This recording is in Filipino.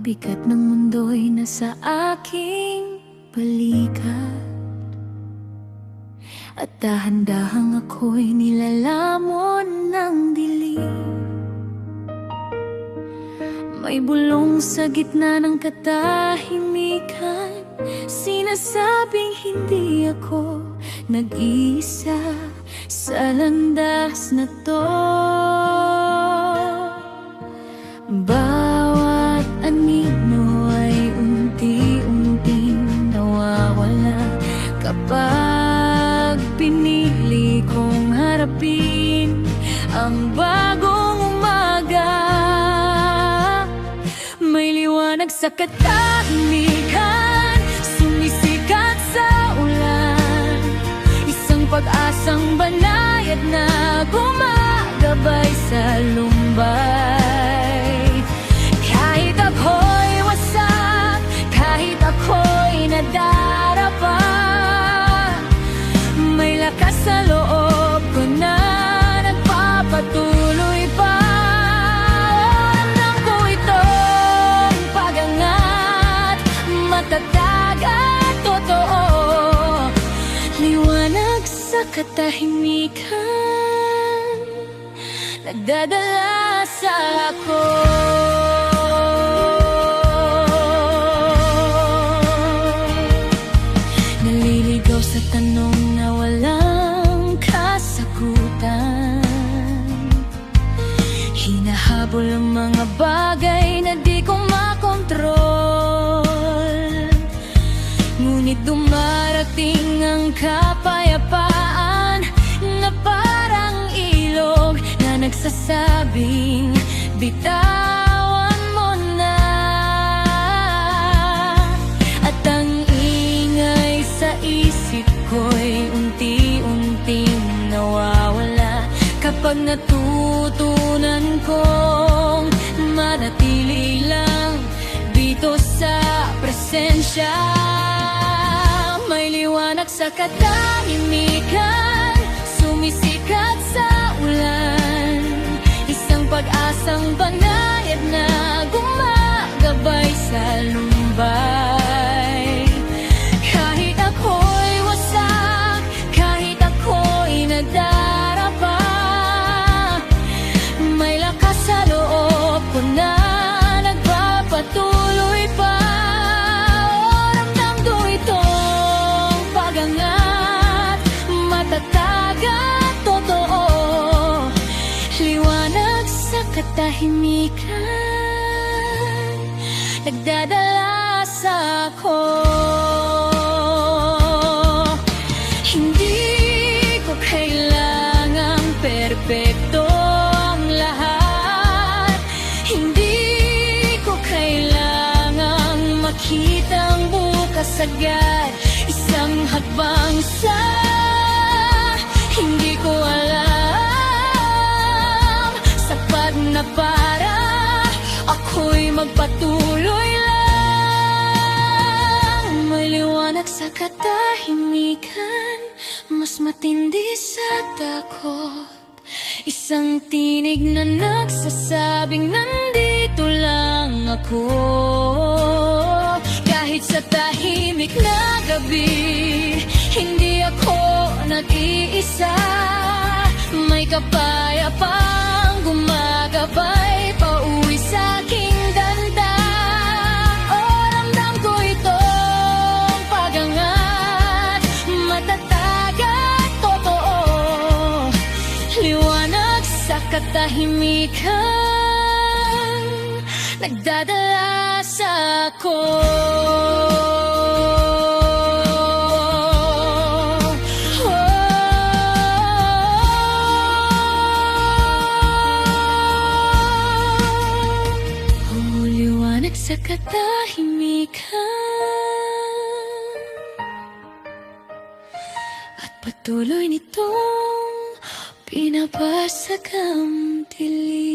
bigat ng mundo'y nasa aking balikat, at dahan-dahang ako'y nilalamon ng dilim. May bulong sa gitna ng katahimikan, sinasabing hindi ako nag-iisa sa landas na to. Bawat anino ay unti-unting nawawala kapag pinili kong harapin ang bagong umaga. May liwanag sa katahimikan, sumisikat sa ulan, isang pag-asang banayad na gumagabay sa lumbay. Kahit ako'y wasak, kahit ako'y nadarapa, may lakas sa loob ko na nagpapatuloy pa. Ramdam ko itong pag-angat, matatag at totoo, liwanag sa katahimikan, nagdadala sa ako. Naliligaw sa tanong na walang kasagutan, hinahabol ang mga bagay na di ko makontrol. Ngunit dumarating ang kapayapaan na parang ilog na nagsasabing bitawan mo na. At ang ingay sa isip ko'y unti-unting nawawala kapag natutunan kong manatili lang dito sa presensya. May liwanag sa katahimikan, sumisikat sa ulan, isang pag-asang banayad na gumagabay sa lumbay. Kahit ako'y wasak, kahit ako'y nadarapa, may lakas sa loob ko na nagpapatuloy pa. Ramdam ko itong pag-angat, matatag at totoo, liwanag sa katahimikan, nagdadala sa ako. Hindi ko kailangang perpekto ang lahat, hindi ko kailangang makita ang bukas agad. Isang hakbang sa hindi ko alam, sapat na para ako'y magpatuloy lang. May liwanag sa katahimikan, mas matindi sa takot, isang tinig na nagsasabing nandito lang ako. Kahit sa tahimik na gabi, hindi ako nag-iisa, may kapayapang gumagabay pauwi sa aking danda. Oh, ramdam ko itong pag-angat, matatag at totoo, liwanag sa katahimikan, nagdadala sa ako. Sa katahimikan, at patuloy nitong pinabasag ang dilim.